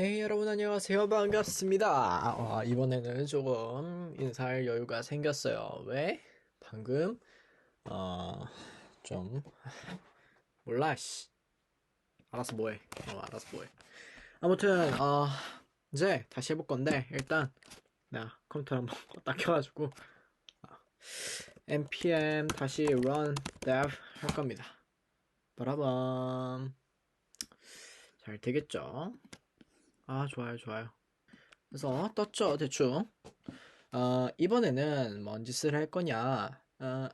네, 여러분 안녕하세요. 반갑습니다. 이번에는 조금 인사할 여유가 생겼어요. 왜? 방금 어, 좀 몰라 씨. 알아서 뭐해. 알아서 뭐해. 아무튼 이제 다시 해볼 건데 일단 나 컴퓨터 한번 딱 켜가지고 npm 다시 run dev 할 겁니다. 빠라밤. 잘 되겠죠? 좋아요, 좋아요. 그래서 떴죠, 대충. 이번에는 뭔 짓을 할 거냐.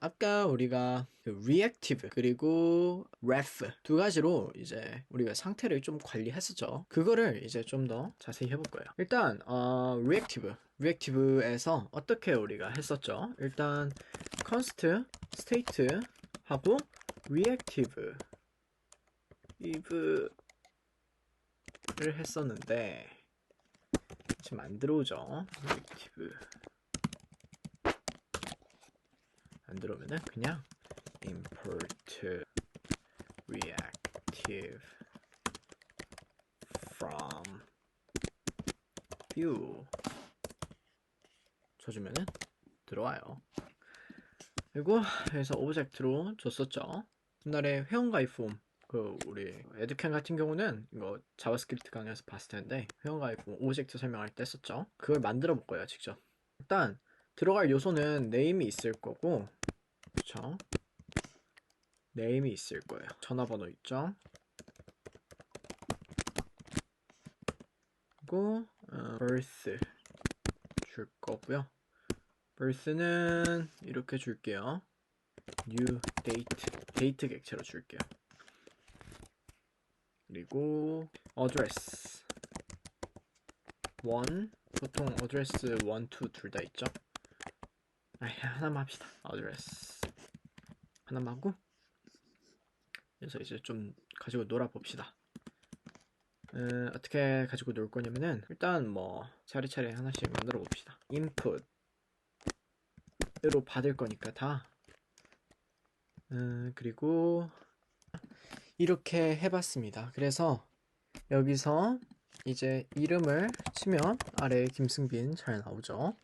아까 우리가 그 reactive 그리고 ref 두 가지로 이제 우리가 상태를 좀 관리했었죠. 그거를 이제 좀 더 자세히 해볼 거예요. 일단 reactive에서 어떻게 우리가 했었죠. 일단 const state 하고 reactive eve를 했었는데 지금 안 들어오죠. reactive 안 들어오면은 그냥 import reactive from view 쳐주면은 들어와요. 그리고 여기서 오브젝트로 줬었죠. 옛날에 회원가입 폼 그 우리 에듀캔 같은 경우는 이거 자바스크립트 강의에서 봤을 텐데 회원가입 폼 오브젝트 설명할 때 썼죠. 그걸 만들어 볼 거예요, 직접. 일단 들어갈 요소는 네임이 있을 거고, 그쵸? 네임이 있을 거예요. 전화번호 있죠? 그리고 birth 줄 거고요. birth는 이렇게 줄게요. new date 데이트 객체로 줄게요. 그리고 address 1 보통 address 1, 2 둘 다 있죠. 하나만 합시다. address 하나만 하고 그래서 이제 좀 가지고 놀아봅시다. 어떻게 가지고 놀 거냐면은 일단 뭐 차례차례 하나씩 만들어 봅시다. input으로 받을 거니까 다 그리고 이렇게 해봤습니다. 그래서 여기서 이제 이름을 치면 아래에 김승빈 잘 나오죠.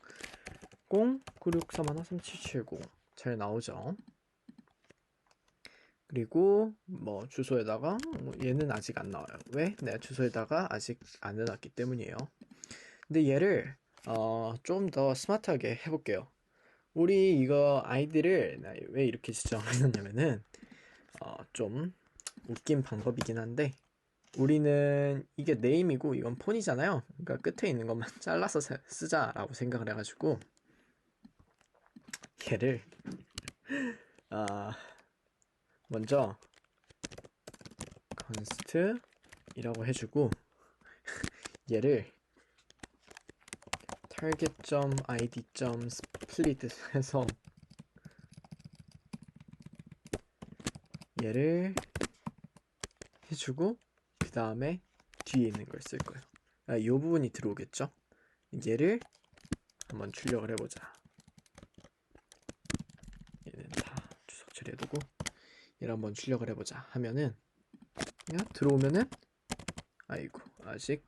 0963137770 잘 나오죠. 그리고 뭐 주소에다가 얘는 아직 안 나와요. 왜? 내가 주소에다가 아직 안 해놨기 때문이에요. 근데 얘를 좀 더 스마트하게 해볼게요. 우리 이거 아이디를 왜 이렇게 지정을 해놨냐면은 좀 웃긴 방법이긴 한데 우리는 이게 네임이고 이건 폰이잖아요. 그러니까 끝에 있는 것만 잘라서 쓰자라고 생각을 해가지고 얘를 먼저 const이라고 해주고 얘를 target.id.split 해서 얘를 해주고 그 다음에 뒤에 있는 걸 쓸 거예요. 이 부분이 들어오겠죠? 얘를 한번 출력을 해보자. 얘는 다 주석 처리해두고 얘를 한번 출력을 해보자 하면은 그냥 들어오면은 아이고 아직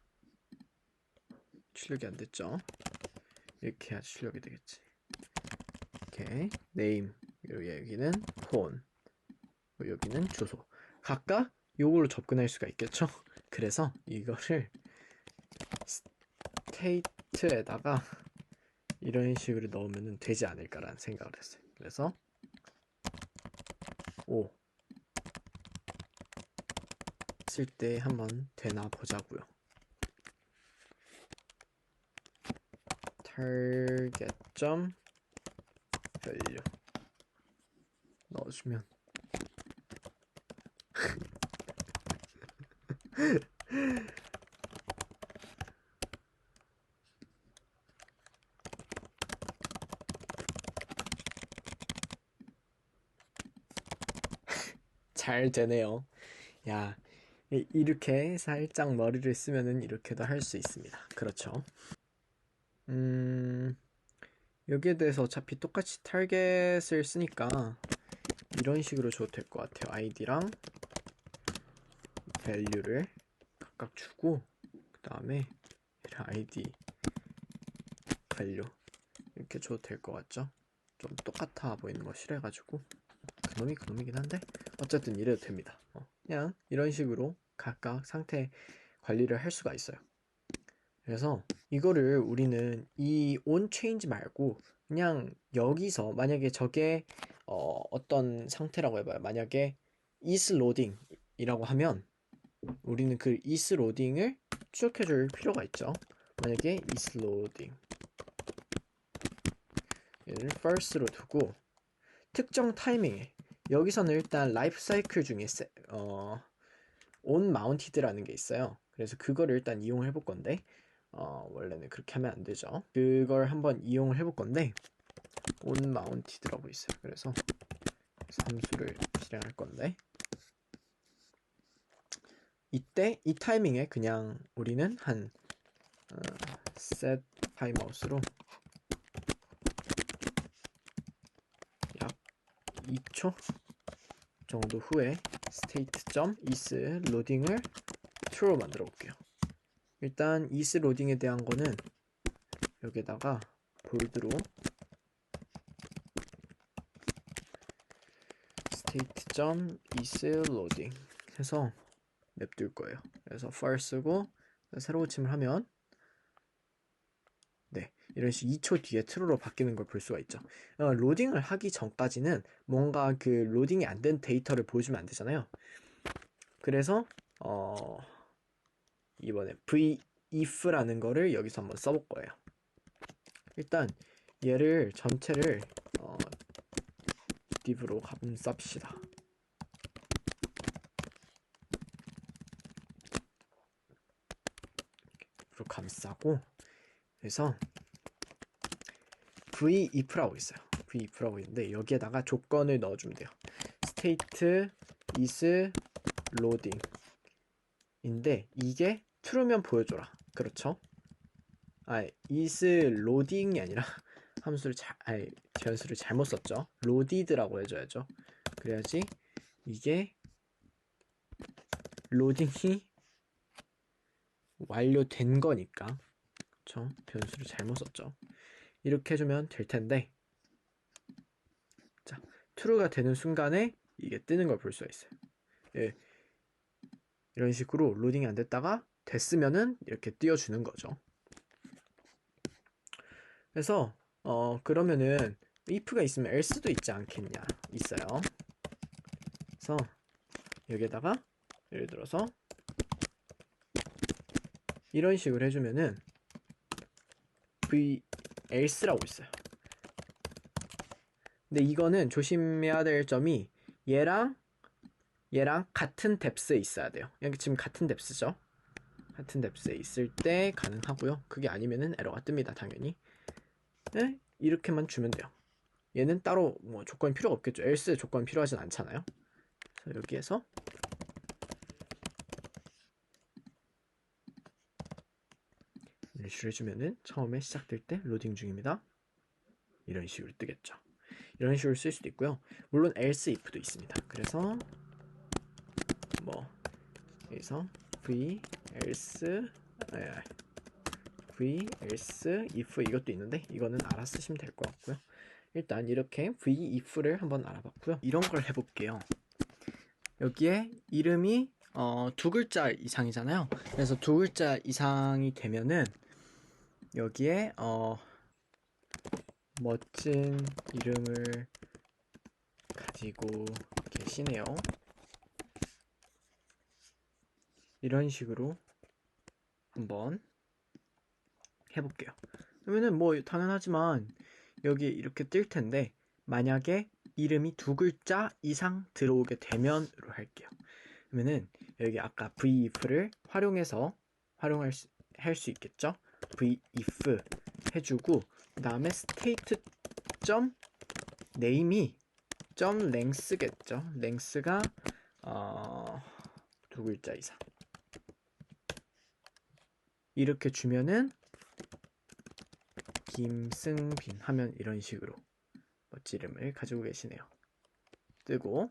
출력이 안 됐죠? 이렇게 해야지 출력이 되겠지. 이렇게 name 여기는 phone 여기는 주소 각각 요걸로 접근할 수가 있겠죠? 그래서 이거를 state에다가 이런 식으로 넣으면 되지 않을까라는 생각을 했어요. 그래서 5 쓸 때 한번 되나 보자고요. target.value 넣어주면 잘 되네요. 야, 이렇게 살짝 머리를 쓰면은 이렇게도 할 수 있습니다. 그렇죠. 여기에 대해서 어차피 똑같이 타겟을 쓰니까 이런 식으로 줘도 될 것 같아요. id랑 value를 각각 주고 그 다음에 아이디 완료 이렇게 줘도 될 것 같죠? 좀 똑같아 보이는 거 싫어해가지고 그놈이긴 한데 어쨌든 이래도 됩니다. 그냥 이런 식으로 각각 상태 관리를 할 수가 있어요. 그래서 이거를 우리는 이 onChange 말고 그냥 여기서 만약에 저게 어떤 상태라고 해봐요. 만약에 isLoading 이라고 하면 우리는 그 isLoading을 추적해 줄 필요가 있죠. 만약에 isLoading 얘를 first로 두고 특정 타이밍에 여기서는 일단 라이프 사이클 중에 onMounted라는 게 있어요. 그래서 그거를 일단 이용을 해볼 건데 원래는 그렇게 하면 안 되죠. 그걸 한번 이용을 해볼 건데 onMounted라고 있어요. 그래서 함수를 실행할 건데 이때 이 타이밍에 그냥 우리는 한 set timeout으로 약 2초 정도 후에 state.isLoading을 true로 만들어 볼게요. 일단 isLoading에 대한 거는 여기에다가 볼드로 state.isLoading 해서 냅둘 거예요. 그래서 for 쓰고 새로 고침을 하면 네, 이런 식 2초 뒤에 true로 바뀌는 걸 볼 수가 있죠. 로딩을 하기 전까지는 뭔가 그 로딩이 안 된 데이터를 보여주면 안 되잖아요. 그래서 이번에 if라는 거를 여기서 한번 써볼 거예요. 일단 얘를 전체를 div로 감쌉시다. div로 감싸고 그래서 if라고 있어요. if라고 있는데 여기에다가 조건을 넣어주면 돼요. state is loading 인데 이게 true면 보여줘라. 그렇죠? is loading이 아니라 변수를 잘못 썼죠. loaded라고 해줘야죠. 그래야지 이게 로딩이 완료된 거니까. 그쵸? 변수를 잘못 썼죠. 이렇게 해주면 될 텐데 자, true가 되는 순간에 이게 뜨는 걸 볼 수가 있어요. 예, 이런 식으로 로딩이 안 됐다가 됐으면은 이렇게 띄워주는 거죠. 그래서 그러면은 if가 있으면 else도 있지 않겠냐? 있어요. 그래서 여기에다가 예를 들어서 이런 식으로 해주면은 else라고 있어요. 근데 이거는 조심해야 될 점이 얘랑 같은 뎁스에 있어야 돼요. 여기 지금 같은 뎁스죠. 같은 뎁스에 있을 때 가능하고요. 그게 아니면은 에러가 뜹니다. 당연히. 네? 이렇게만 주면 돼요. 얘는 따로 뭐 조건이 필요가 없겠죠. else 조건이 필요하진 않잖아요. 그래서 여기에서 이런 식으로 해주면은 처음에 시작될 때 로딩 중입니다. 이런 식으로 뜨겠죠. 이런 식으로 쓸 수도 있고요. 물론 else if도 있습니다. 그래서 뭐 여기서 v else if 이것도 있는데 이거는 알아 쓰시면 될 것 같고요. 일단 이렇게 if를 한번 알아봤고요. 이런 걸 해볼게요. 여기에 이름이 두 글자 이상이잖아요. 그래서 두 글자 이상이 되면은 여기에 멋진 이름을 가지고 계시네요. 이런 식으로 한번 해볼게요. 그러면은 뭐 당연하지만 여기 이렇게 뜰 텐데 만약에 이름이 두 글자 이상 들어오게 되면으로 할게요. 그러면은 여기 아까 vif를 활용해서 할 수 있겠죠? vif 해주고 그 다음에 state name이 length겠죠? length가 두 글자 이상 이렇게 주면은 김승빈 하면 이런 식으로 멋진 이름을 가지고 계시네요. 뜨고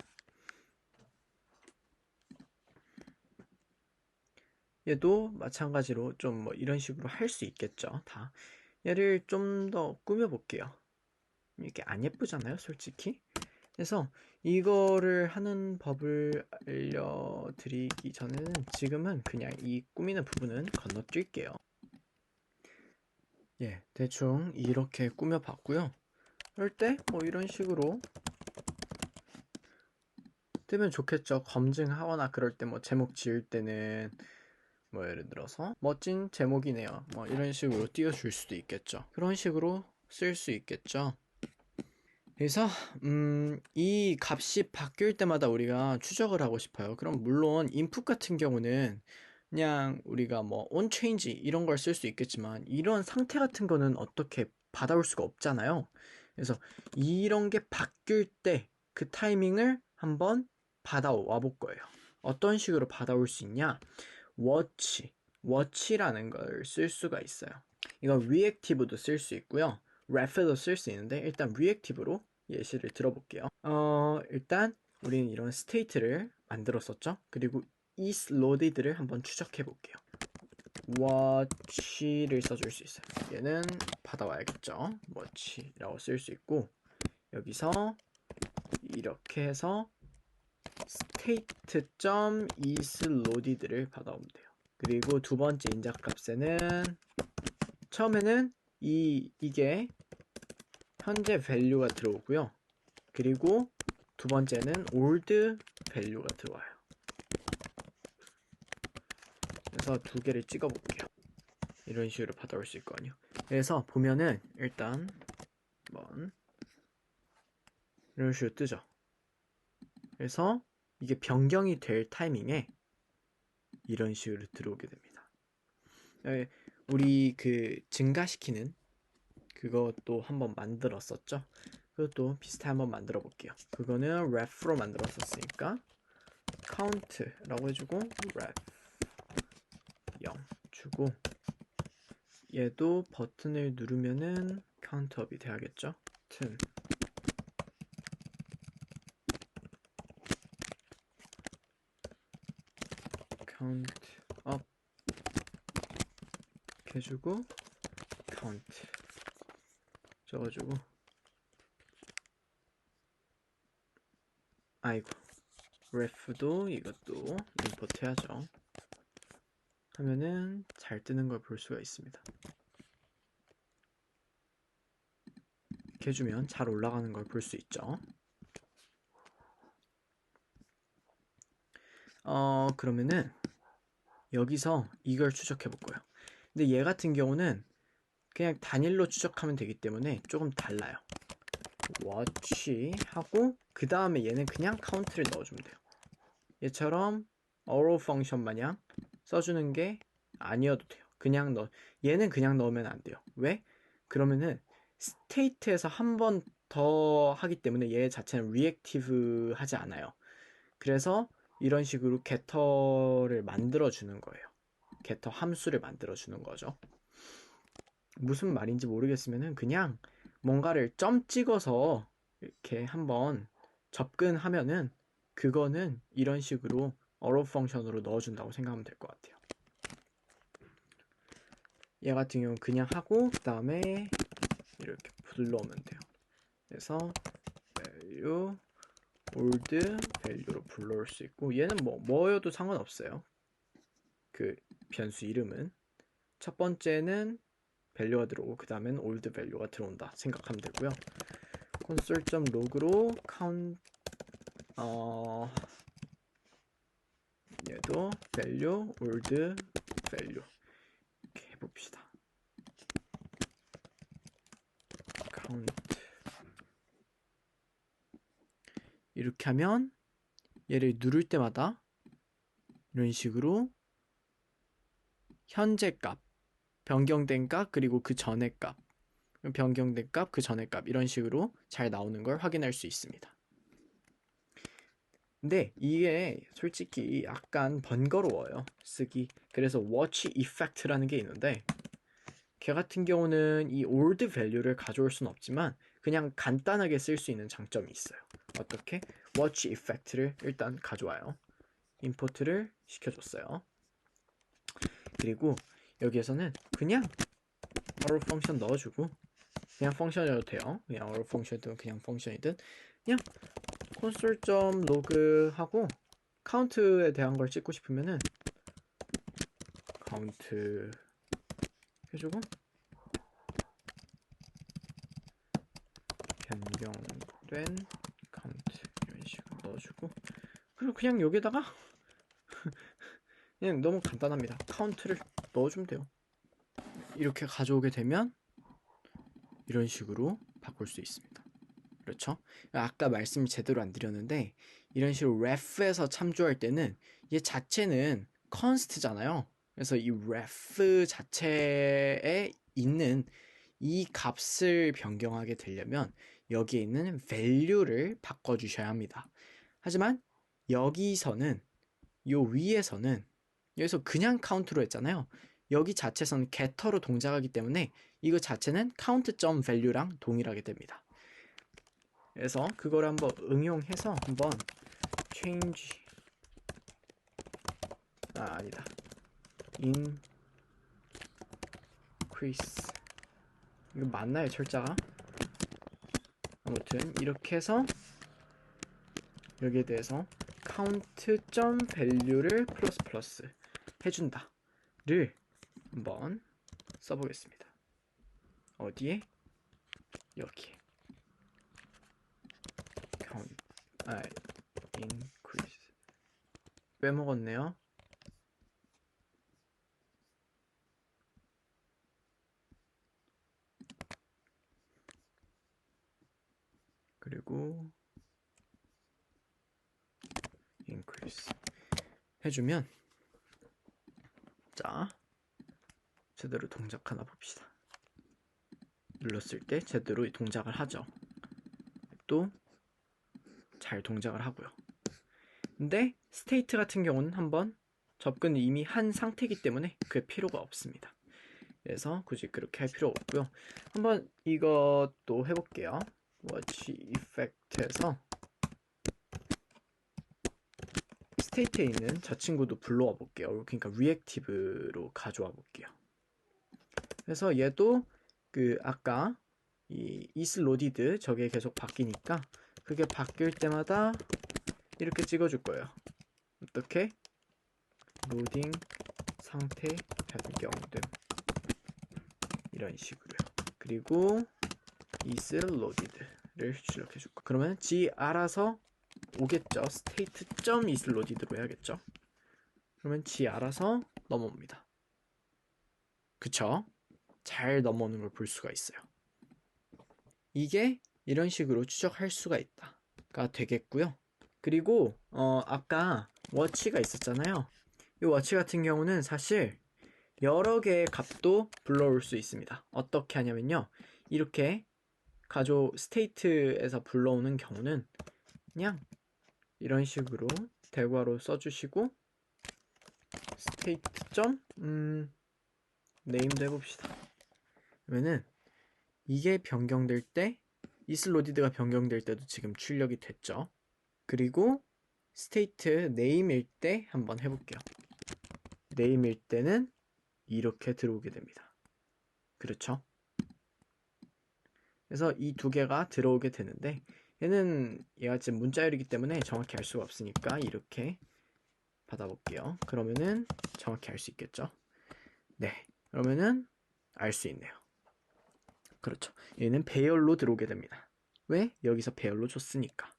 얘도 마찬가지로 좀 뭐 이런 식으로 할 수 있겠죠. 다. 얘를 좀 더 꾸며 볼게요. 이렇게 안 예쁘잖아요, 솔직히. 그래서 이거를 하는 법을 알려드리기 전에는 지금은 그냥 이 꾸미는 부분은 건너뛸게요. 예, 대충 이렇게 꾸며봤고요. 그럴 때 뭐 이런 식으로 뜨면 좋겠죠. 검증하거나 그럴 때 뭐 제목 지을 때는 뭐 예를 들어서 멋진 제목이네요. 뭐 이런 식으로 띄워줄 수도 있겠죠. 그런 식으로 쓸 수 있겠죠. 그래서 이 값이 바뀔 때마다 우리가 추적을 하고 싶어요. 그럼 물론 input 같은 경우는 그냥 우리가 뭐 onChange 이런 걸 쓸 수 있겠지만 이런 상태 같은 거는 어떻게 받아올 수가 없잖아요. 그래서 이런 게 바뀔 때 그 타이밍을 한번 받아와 볼 거예요. 어떤 식으로 받아올 수 있냐? watch라는 걸 쓸 수가 있어요. 이거 reactive도 쓸 수 있고요. ref도 쓸 수 있는데 일단 reactive로 예시를 들어볼게요. 일단 우리는 이런 스테이트를 만들었었죠. 그리고 is loaded를 한번 추적해 볼게요. watch를 써줄 수 있어요. 얘는 받아와야겠죠. watch라고 쓸 수 있고 여기서 이렇게 해서 state.isLoaded를 받아오면 돼요. 그리고 두 번째 인자값에는 처음에는 이게 현재 value가 들어오고요. 그리고 두 번째는 old value가 들어와요. 그래서 두 개를 찍어 볼게요. 이런 식으로 받아올 수 있거든요. 그래서 보면은 일단 한번 이런 식으로 뜨죠. 그래서 이게 변경이 될 타이밍에 이런 식으로 들어오게 됩니다. 우리 그 증가시키는 그것도 한번 만들었었죠. 그것도 비슷하게 한번 만들어 볼게요. 그거는 ref로 만들었었으니까 count라고 해주고 ref 0 주고 얘도 버튼을 누르면은 countup이 돼야겠죠. 튼 count up 해주고 count 적어주고 아이고 ref도 이것도 임포트 해야죠. 하면은 잘 뜨는 걸 볼 수가 있습니다. 이렇게 해주면 잘 올라가는 걸 볼 수 있죠. 그러면은 여기서 이걸 추적해 볼 거예요. 근데 얘 같은 경우는 그냥 단일로 추적하면 되기 때문에 조금 달라요. watch 하고 그 다음에 얘는 그냥 카운트를 넣어주면 돼요. 얘처럼 arrow 펑션 마냥 써주는 게 아니어도 돼요. 그냥 얘는 그냥 넣으면 안 돼요. 왜? 그러면은 스테이트에서 한 번 더 하기 때문에 얘 자체는 리액티브 하지 않아요. 그래서 이런 식으로 게터를 만들어 주는 거예요. 게터 함수를 만들어 주는 거죠. 무슨 말인지 모르겠으면은 그냥 뭔가를 점 찍어서 이렇게 한번 접근하면은 그거는 이런 식으로 arrow 펑션으로 넣어준다고 생각하면 될 것 같아요. 얘 같은 경우는 그냥 하고 그 다음에 이렇게 불러오면 돼요. 그래서 value old value로 불러올 수 있고 얘는 뭐여도 상관없어요. 그 변수 이름은 첫 번째는 value가 들어오고 그 다음엔 old value가 들어온다 생각하면 되고요. console.log로 count 얘도 value old value 이렇게 해봅시다. count 이렇게 하면 얘를 누를 때마다 이런 식으로 현재 값, 변경된 값, 그리고 그 전의 값, 변경된 값, 그 전의 값 이런 식으로 잘 나오는 걸 확인할 수 있습니다. 근데 이게 솔직히 약간 번거로워요, 쓰기. 그래서 watch effect라는 게 있는데 걔 같은 경우는 이 old value를 가져올 수는 없지만 그냥 간단하게 쓸 수 있는 장점이 있어요. 어떻게? watch effect를 일단 가져와요. 임포트를 시켜줬어요. 그리고 여기에서는 그냥 arrow 펑션 넣어주고, 그냥 펑션이어도 돼요. 그냥 arrow 펑션이든 그냥 펑션이든 그냥 console.log 하고 카운트에 대한 걸 찍고 싶으면은 카운트 해주고 변경된 카운트 이런 식으로 넣어주고, 그리고 그냥 여기다가 그냥 너무 간단합니다. 카운트를 넣어주면 돼요. 이렇게 가져오게 되면 이런 식으로 바꿀 수 있습니다. 그렇죠? 아까 말씀 제대로 안 드렸는데, 이런 식으로 ref에서 참조할 때는 얘 자체는 const잖아요. 그래서 이 ref 자체에 있는 이 값을 변경하게 되려면 여기에 있는 value를 바꿔주셔야 합니다. 하지만 여기서는, 요 위에서는, 여기서 그냥 카운트로 했잖아요. 여기 자체에서는 getter로 동작하기 때문에 이거 자체는 count.value랑 동일하게 됩니다. 그래서 그걸 한번 응용해서 한번 change, 아니다, increase, 이거 맞나요 철자가? 아무튼 이렇게 해서 여기에 대해서 count.value를 플러스 해준다를 한번 써보겠습니다. 어디에? 여기에. count, increase, 빼먹었네요. 그리고 increase 해주면, 자, 제대로 동작하나 봅시다. 눌렀을 때 제대로 동작을 하죠. 또 잘 동작을 하고요. 근데 스테이트 같은 경우는 한번 접근을 이미 한 상태이기 때문에 그게 필요가 없습니다. 그래서 굳이 그렇게 할 필요 없고요. 한번 이것도 해볼게요. watch effect에서 스테이트에 있는 저 친구도 불러와 볼게요. 그러니까 reactive로 가져와 볼게요. 그래서 얘도 그 아까 이 isLoaded 저게 계속 바뀌니까 그게 바뀔 때마다 이렇게 찍어줄 거예요. 어떻게? 로딩 상태 변경됨, 이런 식으로요. 그리고 isLoaded를 출력해줄 거예요. 그러면 지 알아서 오겠죠. state.isLoaded로 해야겠죠. 그러면 지 알아서 넘어옵니다. 그쵸? 잘 넘어오는 걸 볼 수가 있어요. 이게 이런 식으로 추적할 수가 있다가 되겠고요. 그리고 아까 워치가 있었잖아요. 이 워치 같은 경우는 사실 여러 개의 값도 불러올 수 있습니다. 어떻게 하냐면요, 이렇게 스테이트에서 불러오는 경우는 그냥 이런 식으로 대괄호 써주시고 state. 네임도 해봅시다. 그러면은 이게 변경될 때 isLoaded가 변경될 때도 지금 출력이 됐죠. 그리고 state name일 때 한번 해볼게요. name일 때는 이렇게 들어오게 됩니다. 그렇죠? 그래서 이 두 개가 들어오게 되는데, 얘가 지금 문자열이기 때문에 정확히 알 수가 없으니까 이렇게 받아볼게요. 그러면은 정확히 알 수 있겠죠? 네, 그러면은 알 수 있네요. 그렇죠. 얘는 배열로 들어오게 됩니다. 왜? 여기서 배열로 줬으니까.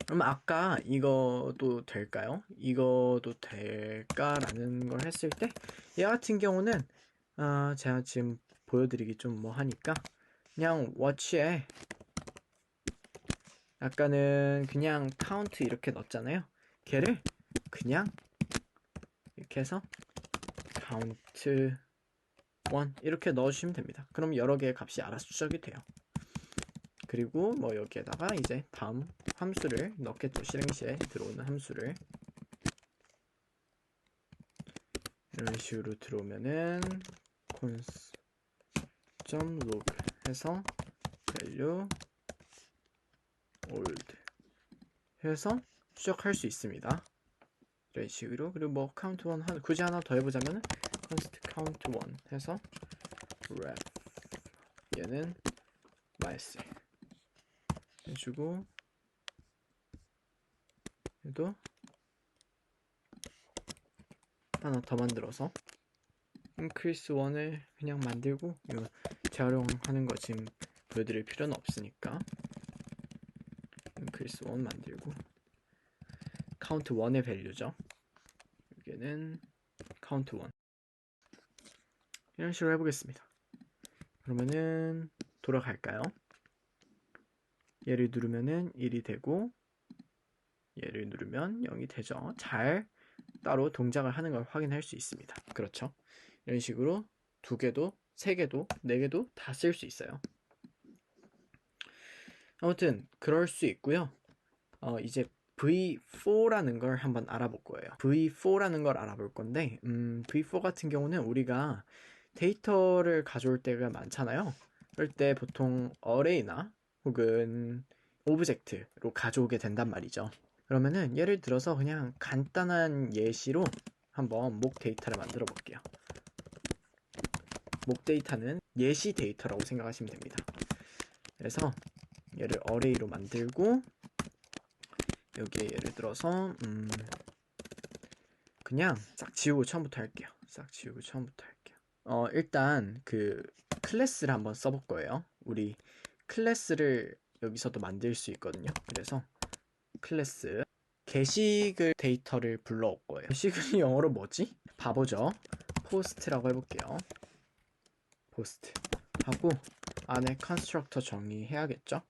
그럼 아까 이것도 될까요? 이것도 될까라는 걸 했을 때, 얘 같은 경우는 제가 지금 보여드리기 좀 뭐 하니까 그냥 워치에 아까는 그냥 카운트 이렇게 넣었잖아요. 걔를 그냥 이렇게 해서 카운트 1 이렇게 넣어주시면 됩니다. 그럼 여러 개의 값이 알아서 추적이 돼요. 그리고 뭐 여기에다가 이제 다음 함수를 넣겠죠. 실행시에 들어오는 함수를 이런 식으로 들어오면은 cons.log 해서 value old 해서 추적할 수 있습니다. 이런 식으로. 그리고 뭐 count 1 굳이 하나 더 해보자면 const count 1 해서 ref 얘는 myself 해주고, 얘도 하나 더 만들어서 increase 1을 그냥 만들고, 이거 재활용하는 거 지금 보여드릴 필요는 없으니까 increase 1 만들고, count 1의 밸류죠. 여기는 count 1 이런 식으로 해보겠습니다. 그러면은 돌아갈까요? 얘를 누르면은 1이 되고, 얘를 누르면 0이 되죠. 잘 따로 동작을 하는 걸 확인할 수 있습니다. 그렇죠? 이런 식으로 2개도 3개도 4개도 다 쓸 수 있어요. 아무튼 그럴 수 있고요. 이제 V4라는 걸 한번 알아볼 거예요. V4라는 걸 알아볼 건데, V4 같은 경우는 우리가 데이터를 가져올 때가 많잖아요. 그럴 때 보통 어레이나 혹은 오브젝트로 가져오게 된단 말이죠. 그러면은 예를 들어서 그냥 간단한 예시로 한번 목 데이터를 만들어 볼게요. 목 데이터는 예시 데이터라고 생각하시면 됩니다. 그래서 얘를 어레이로 만들고, 여기에 예를 들어서 그냥 싹 지우고 처음부터 할게요. 싹 지우고 처음부터 할게요. 일단 그 클래스를 한번 써볼 거예요. 우리 클래스를 여기서도 만들 수 있거든요. 그래서 클래스 게시글 데이터를 불러올 거예요. 게시글이 영어로 뭐지? 바보죠. 포스트라고 해볼게요. 포스트 하고 안에 컨스트럭터 정리해야겠죠?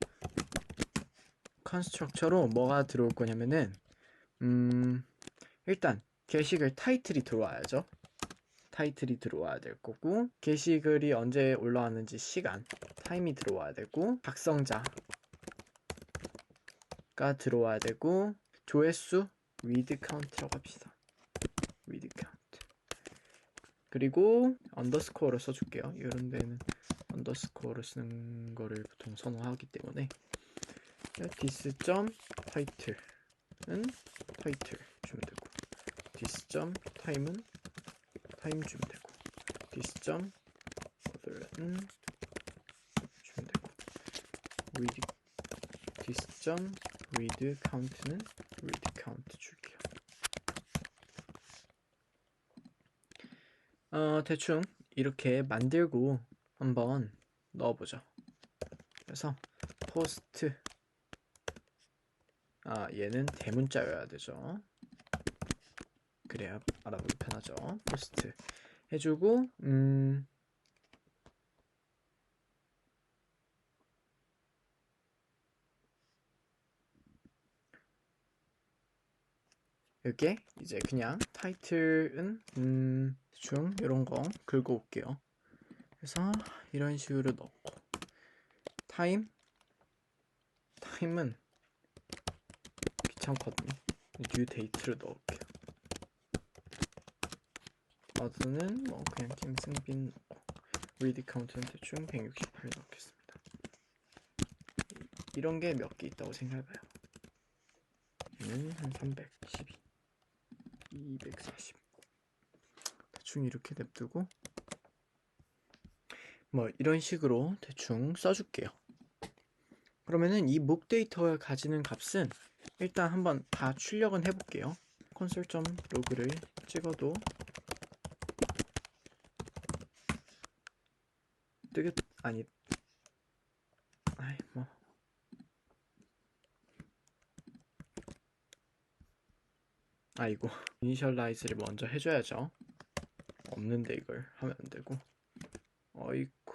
컨스트럭터로 뭐가 들어올 거냐면은 일단 게시글 타이틀이 들어와야죠. 타이틀이 들어와야 될 거고, 게시글이 언제 올라왔는지 시간, 타임이 들어와야 되고, 작성자가 들어와야 되고, 조회수, read count라고 합시다. read count. 그리고 언더스코어를 써줄게요. 이런 데는 언더스코어를 쓰는 거를 보통 선호하기 때문에 this.title은 타이틀 주면 되고, this.time은 타임 주면 되고, this.other은 주면 되고, this.read count는 read count 줄게요. 대충 이렇게 만들고 한번 넣어보죠. 그래서 post, 얘는 대문자여야 되죠. 그래야 알아보기 편하죠. post 해주고, 이렇게 이제 그냥 타이틀은 대충 이런 거 긁어올게요. 그래서 이런 식으로 넣고, 타임은 귀찮거든요. 뉴 데이트를 넣을게요. 어드는 뭐 그냥 김승빈 넣고, 리드 카운트는 대충 168 넣겠습니다. 이런 게 몇 개 있다고 생각해봐요. 얘는 한 312, 240 대충 이렇게 냅두고, 뭐 이런 식으로 대충 써줄게요. 그러면은 이 목 데이터가 가지는 값은 일단 한번 다 출력은 해볼게요. console.log를 찍어도 아니 뭐 아이고, 이니셜라이즈를 먼저 해줘야죠. 없는데 이걸 하면 안 되고, 어이쿠,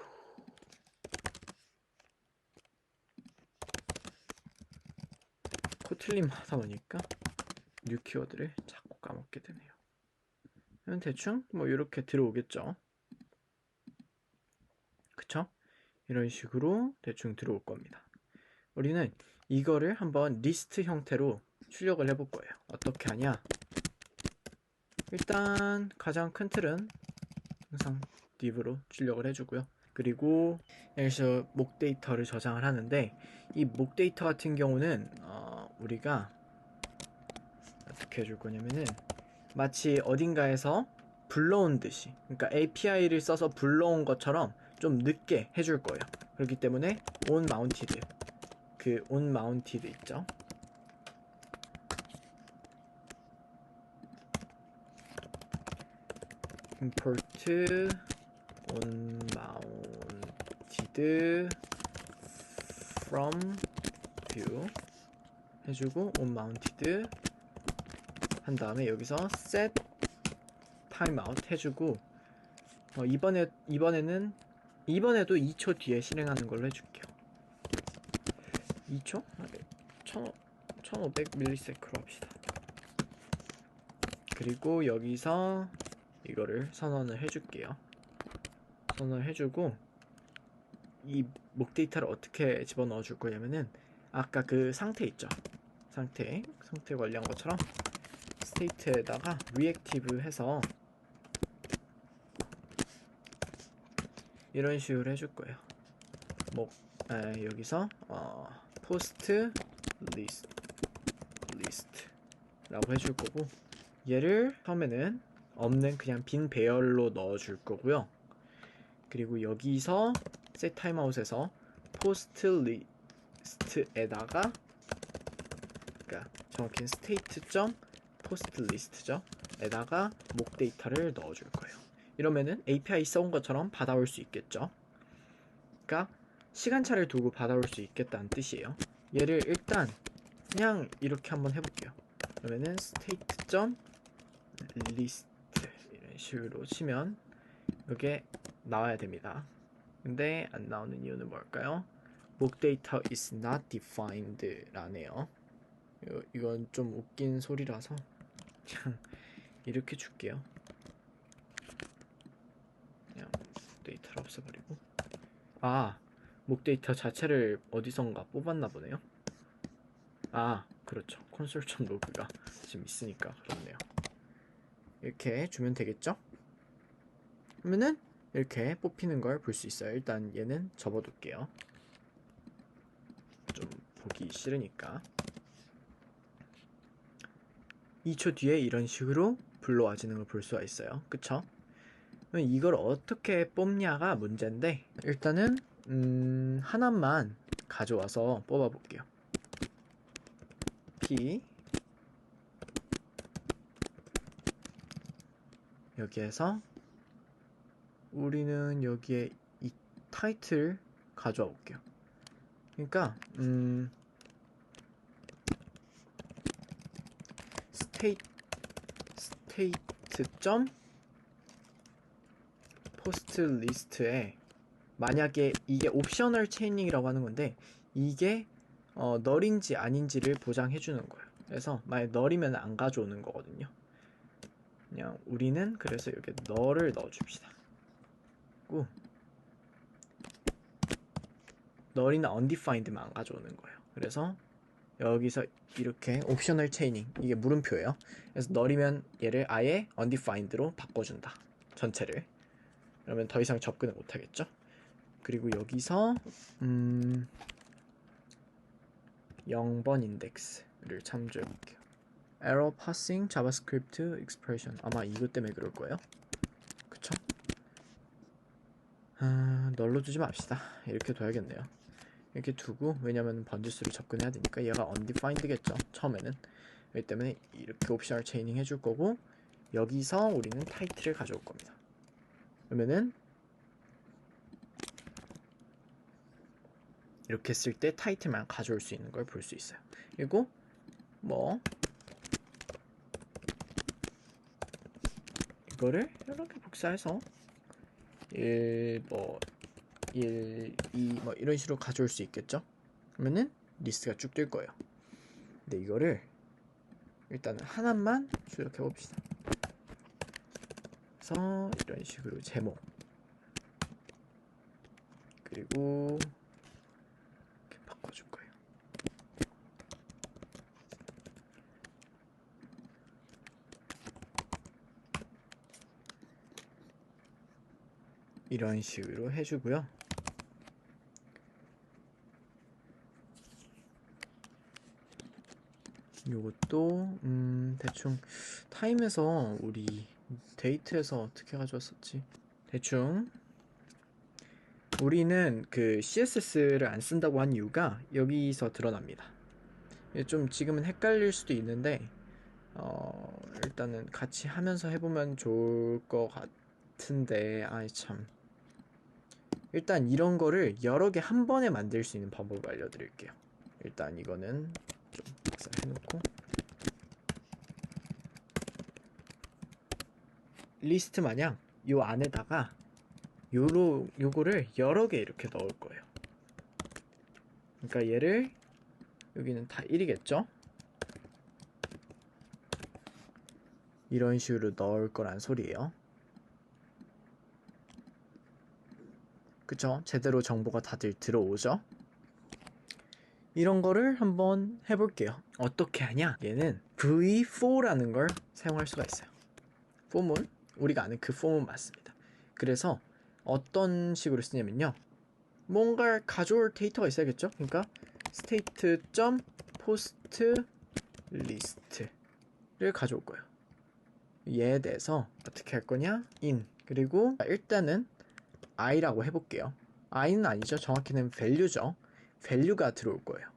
코틀림 하다 보니까 뉴 키워드를 자꾸 까먹게 되네요. 그럼 대충 뭐 이렇게 들어오겠죠. 그쵸? 이런 식으로 대충 들어올 겁니다. 우리는 이거를 한번 리스트 형태로 출력을 해볼 거예요. 어떻게 하냐? 일단 가장 큰 틀은 항상 div로 출력을 해주고요. 그리고 여기서 목 데이터를 저장을 하는데, 이 목 데이터 같은 경우는 우리가 어떻게 해줄 거냐면은 마치 어딘가에서 불러온 듯이, 그러니까 API를 써서 불러온 것처럼 좀 늦게 해줄 거예요. 그렇기 때문에 onMounted, 그 onMounted 있죠. import onMounted from view 해주고 onMounted 한 다음에 여기서 set timeout 해주고 이번에도 2초 뒤에 실행하는 걸로 해줄게요. 2초? 1500ms로 합시다. 그리고 여기서 이거를 선언을 해줄게요. 선언을 해주고 이 목 데이터를 어떻게 집어넣어 줄 거냐면은 아까 그 상태 있죠? 상태 관리한 것처럼 스테이트에다가 reactive 해서 이런 식으로 해줄 거예요. 여기서 post list라고 해줄 거고, 얘를 처음에는 없는 그냥 빈 배열로 넣어 줄 거고요. 그리고 여기서 set timeout에서 post list에다가, 그러니까 정확히는 state.postList죠. 에다가 목 데이터를 넣어 줄 거예요. 이러면은 API 써온 것처럼 받아올 수 있겠죠. 그러니까 시간차를 두고 받아올 수 있겠다는 뜻이에요. 얘를 일단 그냥 이렇게 한번 해볼게요. 그러면은 state.list 이런 식으로 치면 이게 나와야 됩니다. 근데 안 나오는 이유는 뭘까요? 목 데이터 is not defined 라네요. 이건 좀 웃긴 소리라서 그냥 이렇게 줄게요. 그냥 목 데이터를 없애버리고, 목 데이터 자체를 어디선가 뽑았나 보네요. 그렇죠. console.log가 지금 있으니까 그렇네요. 이렇게 주면 되겠죠? 그러면은 이렇게 뽑히는 걸 볼 수 있어요. 일단 얘는 접어둘게요. 좀 보기 싫으니까. 2초 뒤에 이런 식으로 불러와지는 걸 볼 수가 있어요. 그쵸? 이걸 어떻게 뽑냐가 문제인데, 일단은 하나만 가져와서 뽑아볼게요. P 여기에서 우리는 여기에 이 타이틀 가져와 볼게요. 그러니까 state.postList에 만약에 이게 옵셔널 체이닝이라고 하는 건데, 이게 널인지 아닌지를 보장해 주는 거예요. 그래서 만약 널이면 안 가져오는 거거든요. 그냥 우리는 그래서 여기 널을 넣어줍시다. 널이나 undefined만 안 가져오는 거예요. 그래서 여기서 이렇게 옵셔널 체이닝, 이게 물음표예요. 그래서 널이면 얘를 아예 undefined로 바꿔준다. 전체를. 그러면 더 이상 접근을 못하겠죠. 그리고 여기서 0번 인덱스를 참조해 볼게요. error passing javascript expression, 아마 이것 때문에 그럴 거예요. 그쵸? 널로 두지 맙시다. 이렇게 둬야겠네요. 이렇게 두고, 왜냐면 번지수를 접근해야 되니까 얘가 undefined겠죠. 처음에는. 그렇기 때문에 이렇게 옵셔널 체이닝 해줄 거고, 여기서 우리는 타이틀을 가져올 겁니다. 그러면은 이렇게 했을 때 타이틀만 가져올 수 있는 걸 볼 수 있어요. 그리고 이거를 이렇게 복사해서 1, 1, 2 이런 식으로 가져올 수 있겠죠. 그러면은 리스트가 쭉 뜰 거예요. 근데 이거를 일단은 하나만 출력해 봅시다. 그래서 이런 식으로 제목, 그리고 이렇게 바꿔줄 거예요. 이런 식으로 해주고요. 요것도 대충 타임에서 우리 데이트에서 어떻게 가져왔었지? 대충 우리는 그 CSS를 안 쓴다고 한 이유가 여기서 드러납니다. 좀 지금은 헷갈릴 수도 있는데 일단은 같이 하면서 해보면 좋을 것 같은데 아이 참 일단 이런 거를 여러 개 한 번에 만들 수 있는 방법을 알려드릴게요. 일단 이거는 좀 박살해놓고 리스트 마냥 요 안에다가 요거를 여러 개 이렇게 넣을 거예요. 그러니까 얘를 여기는 다 1이겠죠? 이런 식으로 넣을 거란 소리예요. 그쵸? 제대로 정보가 다들 들어오죠? 이런 거를 한번 해볼게요. 어떻게 하냐? 얘는 v4라는 걸 사용할 수가 있어요. 폼은 우리가 아는 그 폼은 맞습니다. 그래서 어떤 식으로 쓰냐면요. 뭔가를 가져올 데이터가 있어야겠죠? 그러니까 state.post.list를 가져올 거예요. 얘에 대해서 어떻게 할 거냐? in 그리고 일단은 i라고 해볼게요. i는 아니죠. 정확히는 value죠. value가 들어올 거예요.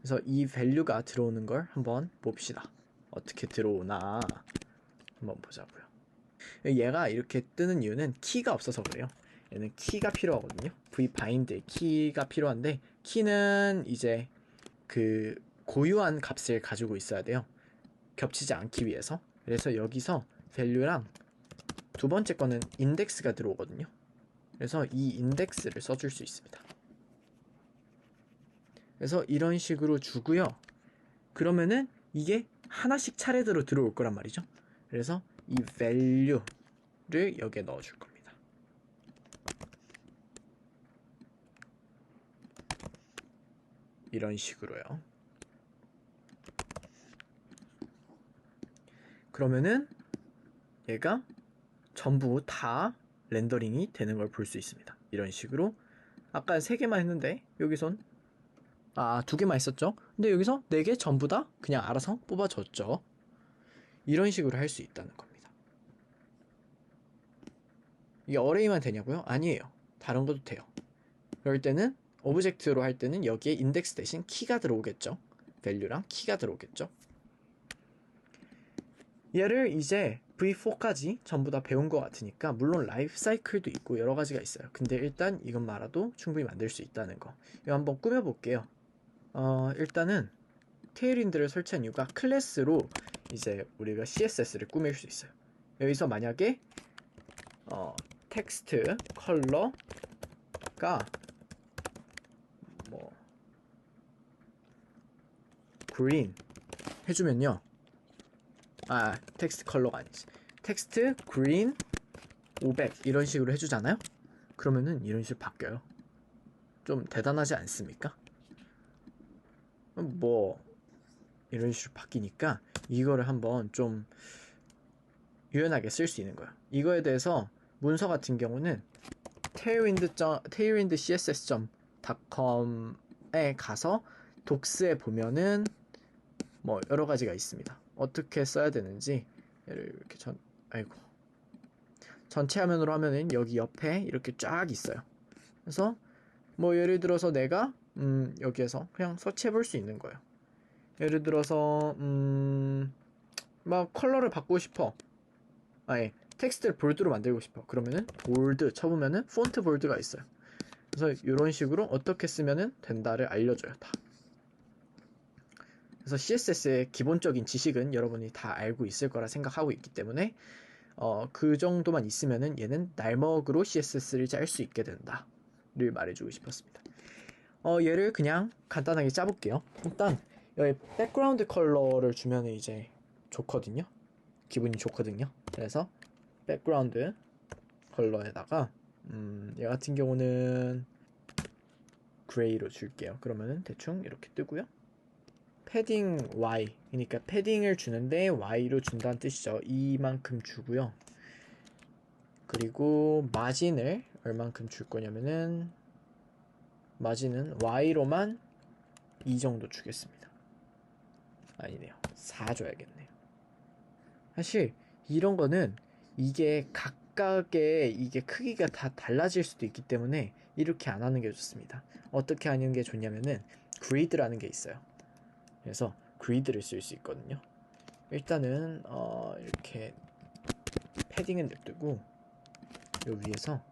그래서 이 value가 들어오는 걸 한번 봅시다. 어떻게 들어오나 한번 보자고요. 얘가 이렇게 뜨는 이유는 키가 없어서 그래요. 얘는 키가 필요하거든요. vbind에 키가 필요한데 키는 이제 그 고유한 값을 가지고 있어야 돼요. 겹치지 않기 위해서. 그래서 여기서 value랑 두 번째 거는 index가 들어오거든요. 그래서 이 index를 써줄 수 있습니다. 그래서 이런 식으로 주고요. 그러면은 이게 하나씩 차례대로 들어올 거란 말이죠. 그래서 이 value를 여기에 넣어줄 겁니다. 이런 식으로요. 그러면은 얘가 전부 다 렌더링이 되는 걸 볼 수 있습니다. 이런 식으로 아까 3개만 했는데 여기선 2개만 했었죠. 근데 여기서 4개 전부 다 그냥 알아서 뽑아줬죠. 이런 식으로 할 수 있다는 겁니다. 이게 어레이만 되냐고요? 아니에요. 다른 것도 돼요. 그럴 때는 오브젝트로 할 때는 여기에 인덱스 대신 키가 들어오겠죠. value랑 키가 들어오겠죠. 얘를 이제 v4까지 전부 다 배운 것 같으니까 물론 라이프 사이클도 있고 여러 가지가 있어요. 근데 일단 이것만 알아도 충분히 만들 수 있다는 거. 이거 한번 꾸며볼게요. 일단은 테일윈드를 설치한 이유가 클래스로 이제 우리가 CSS를 꾸밀 수 있어요. 여기서 만약에 텍스트 컬러가 뭐 green 해주면요. 텍스트 컬러가 아니지. 텍스트 green 500 이런 식으로 해주잖아요. 그러면은 이런 식으로 바뀌어요. 좀 대단하지 않습니까? 뭐 이런 식으로 바뀌니까 이거를 한번 좀 유연하게 쓸 수 있는 거예요. 이거에 대해서 문서 같은 경우는 tailwindcss.com에 가서 독스에 보면은 뭐 여러 가지가 있습니다. 어떻게 써야 되는지 얘를 이렇게 전체 화면으로 하면은 여기 옆에 이렇게 쫙 있어요. 그래서 뭐 예를 들어서 내가 여기에서 그냥 서치해 볼 수 있는 거예요. 예를 들어서 막 컬러를 바꾸고 싶어. 텍스트를 볼드로 만들고 싶어. 그러면은 볼드 쳐보면은 폰트 볼드가 있어요. 그래서 이런 식으로 어떻게 쓰면은 된다를 알려줘요. 다. 그래서 CSS의 기본적인 지식은 여러분이 다 알고 있을 거라 생각하고 있기 때문에 그 정도만 있으면은 얘는 날먹으로 CSS를 짤 수 있게 된다를 말해주고 싶었습니다. 얘를 그냥 간단하게 짜볼게요. 일단 여기 백그라운드 컬러를 주면 이제 좋거든요. 기분이 좋거든요. 그래서 백그라운드 컬러에다가 얘 같은 경우는 그레이로 줄게요. 그러면은 대충 이렇게 뜨고요. 패딩 Y 그러니까 패딩을 주는데 Y로 준다는 뜻이죠. 이만큼 주고요. 그리고 마진을 얼만큼 줄 거냐면은 마진은 Y로만 이 정도 주겠습니다. 아니네요. 4 줘야겠네요. 사실 이런 거는 이게 각각의 이게 크기가 다 달라질 수도 있기 때문에 이렇게 안 하는 게 좋습니다. 어떻게 하는 게 좋냐면은 그리드라는 게 있어요. 그래서 그리드를 쓸 수 있거든요. 일단은 이렇게 패딩은 냅두고 요 위에서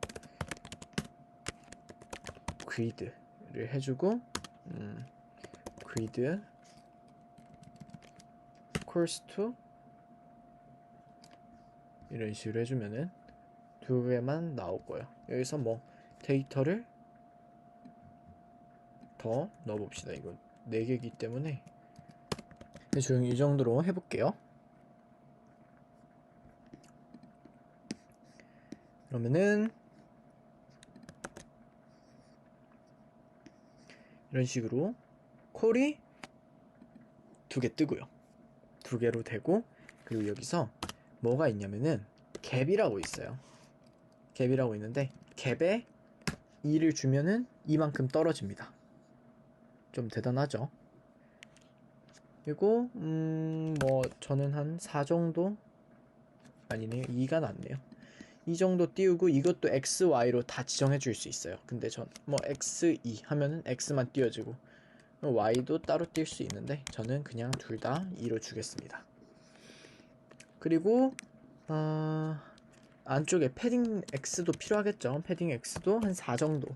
그리드를 해주고 그리드 course to 이런 식으로 해주면은 두 개만 나오고요. 여기서 뭐 데이터를 더 넣어봅시다. 이거 4개이기 때문에 대충 이 정도로 해볼게요. 그러면은 이런 식으로 콜이 2개 뜨고요. 2개로 되고, 그리고 여기서 뭐가 있냐면은 갭이라고 있어요. 갭이라고 있는데 갭에 2를 주면은 이만큼 떨어집니다. 좀 대단하죠? 그리고 뭐 저는 한 4 정도 아니네요. 2가 낫네요. 이 정도 띄우고 이것도 x, y로 다 지정해 줄 수 있어요. 근데 전 뭐 x2 하면은 x만 띄워지고 y도 따로 띄울 수 있는데 저는 그냥 둘 다 2로 주겠습니다. 그리고 안쪽에 패딩 x도 필요하겠죠. 패딩 x도 한 4 정도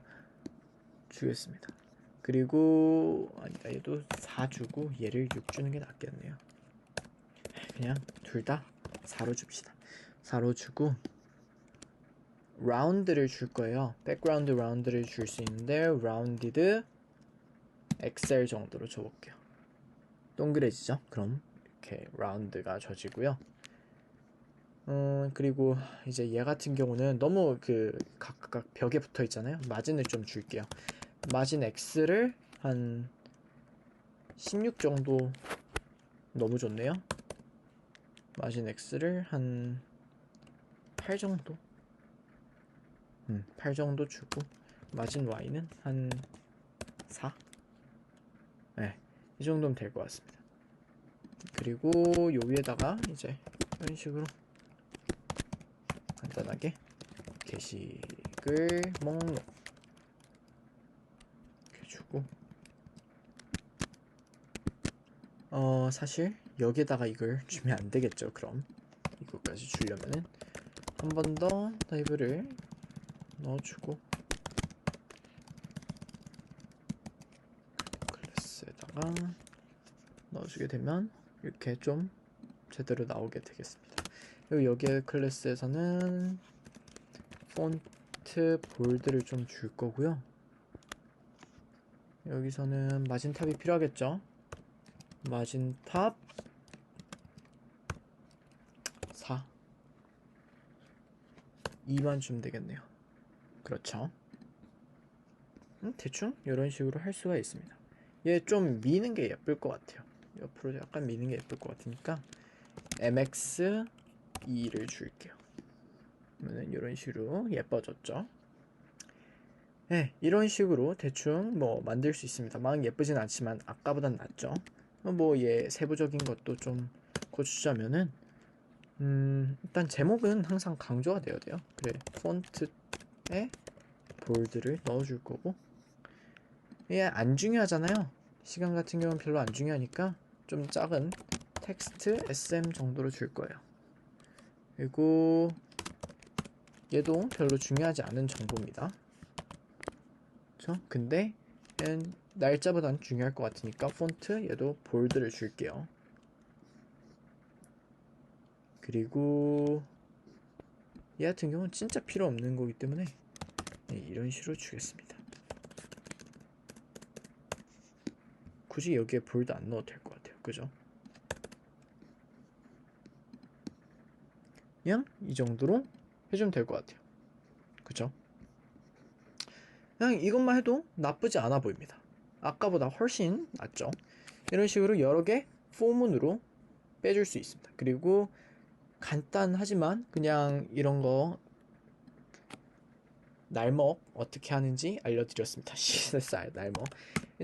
주겠습니다. 그리고 아니다, 얘도 4 주고 얘를 6 주는 게 낫겠네요. 그냥 둘 다 4로 줍시다. 4로 주고 라운드를 줄 거예요. 백그라운드 라운드를 줄 수 있는데 라운디드 엑셀 정도로 줘볼게요. 동그래지죠? 그럼 이렇게 라운드가 져지고요. 그리고 이제 얘 같은 경우는 너무 그 각각 벽에 붙어 있잖아요. 마진을 좀 줄게요. 마진 X를 한 16 정도. 너무 좋네요. 마진 X를 한 8 정도. 8 정도 주고 마진 Y는 한 4? 네, 이 정도면 될 것 같습니다. 그리고 요 위에다가 이제 이런 식으로 간단하게 게시글 목록 이렇게 주고 사실 여기에다가 이걸 주면 안 되겠죠. 그럼 이거까지 주려면은 한 번 더 다이브를 넣어주고 클래스에다가 넣어주게 되면 이렇게 좀 제대로 나오게 되겠습니다. 그리고 여기에 클래스에서는 폰트 볼드를 좀 줄 거고요. 여기서는 마진탑이 필요하겠죠. 마진탑 4 2만 주면 되겠네요. 그렇죠. 대충 이런 식으로 할 수가 있습니다. 얘 좀 미는 게 예쁠 것 같아요. 옆으로 약간 미는 게 예쁠 것 같으니까 mx2를 줄게요. 그러면 이런 식으로 예뻐졌죠. 네, 이런 식으로 대충 뭐 만들 수 있습니다. 막 예쁘진 않지만 아까보단 낫죠. 뭐 얘 세부적인 것도 좀 고치자면은 일단 제목은 항상 강조가 되어야 돼요. 그래, 폰트에 볼드를 넣어줄 거고 얘 안 중요하잖아요. 시간 같은 경우는 별로 안 중요하니까 좀 작은 텍스트 SM 정도로 줄 거예요. 그리고 얘도 별로 중요하지 않은 정보입니다. 그쵸? 근데 얘는 날짜보단 중요할 것 같으니까 폰트 얘도 볼드를 줄게요. 그리고 얘 같은 경우는 진짜 필요 없는 거기 때문에 이런 식으로 주겠습니다. 굳이 여기에 볼드 안 넣어도 될 것 같아요. 그죠? 그냥 이 정도로 해주면 될 것 같아요. 그죠? 그냥 이것만 해도 나쁘지 않아 보입니다. 아까보다 훨씬 낫죠? 이런 식으로 여러 개 포문으로 빼줄 수 있습니다. 그리고 간단하지만 그냥 이런 거 날먹 어떻게 하는지 알려드렸습니다. CSR 날먹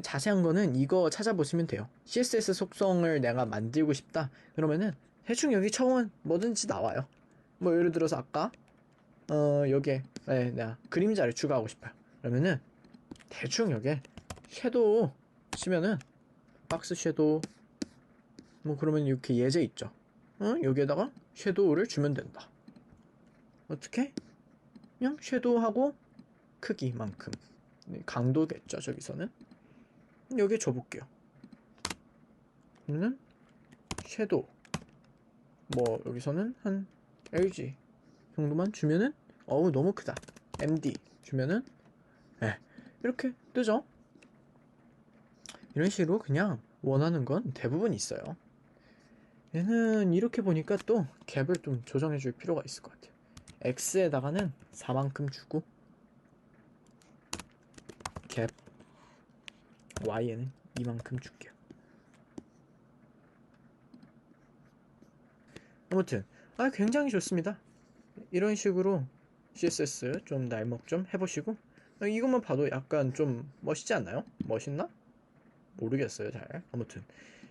자세한 거는 이거 찾아보시면 돼요. CSS 속성을 내가 만들고 싶다. 그러면은 대충 여기 처음 뭐든지 나와요. 뭐 예를 들어서 아까 여기에 내가 그림자를 추가하고 싶어요. 그러면은 대충 여기에 섀도우 치면은 박스 섀도우 뭐 그러면 이렇게 예제 있죠. 여기에다가 섀도우를 주면 된다. 어떻게? 그냥 섀도우하고 크기만큼 강도겠죠. 저기서는 여기에 줘볼게요. 그러면은 섀도우 뭐 여기서는 한 LG 정도만 주면은 너무 크다. MD 주면은 이렇게 뜨죠. 이런 식으로 그냥 원하는 건 대부분 있어요. 얘는 이렇게 보니까 또 갭을 좀 조정해 줄 필요가 있을 것 같아요. X에다가는 4만큼 주고 갭 Y에는 이만큼 줄게요. 아무튼 굉장히 좋습니다. 이런 식으로 CSS 좀 날먹 좀 해보시고 이것만 봐도 약간 좀 멋있지 않나요? 멋있나? 모르겠어요 잘. 아무튼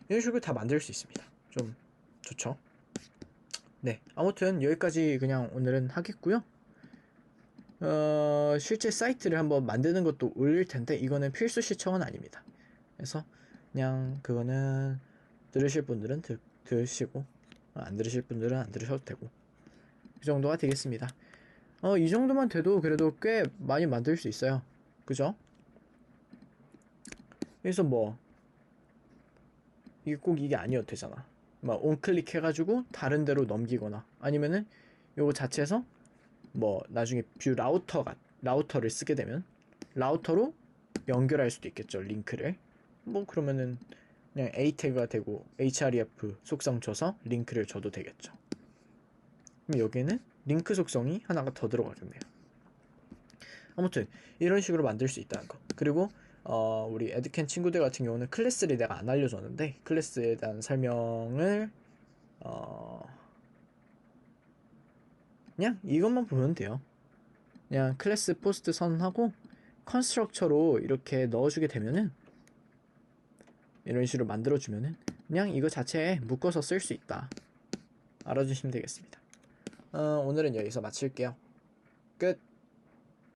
이런 식으로 다 만들 수 있습니다. 좀 좋죠? 네, 아무튼 여기까지 그냥 오늘은 하겠고요. 실제 사이트를 한번 만드는 것도 올릴 텐데 이거는 필수 시청은 아닙니다. 그래서 그냥 그거는 들으실 분들은 들으시고 안 들으실 분들은 안 들으셔도 되고 그 정도가 되겠습니다. 이 정도만 돼도 그래도 꽤 많이 만들 수 있어요. 그죠? 그래서 뭐 이게 꼭 이게 아니어도 되잖아. 막 온클릭 해가지고 다른 데로 넘기거나 아니면은 요거 자체에서 뭐 나중에 뷰 라우터를 쓰게 되면 라우터로 연결할 수도 있겠죠. 링크를 뭐 그러면은 그냥 A 태그가 되고 href 속성 줘서 링크를 줘도 되겠죠. 그럼 여기에는 링크 속성이 하나가 더 들어가겠네요. 아무튼 이런 식으로 만들 수 있다는 거. 그리고 우리 에드캔 친구들 같은 경우는 클래스를 내가 안 알려줬는데 클래스에 대한 설명을 그냥 이것만 보면 돼요. 그냥 클래스 포스트 선하고 컨스트럭처로 이렇게 넣어주게 되면은 이런 식으로 만들어주면은 그냥 이거 자체에 묶어서 쓸 수 있다. 알아주시면 되겠습니다. 오늘은 여기서 마칠게요. 끝.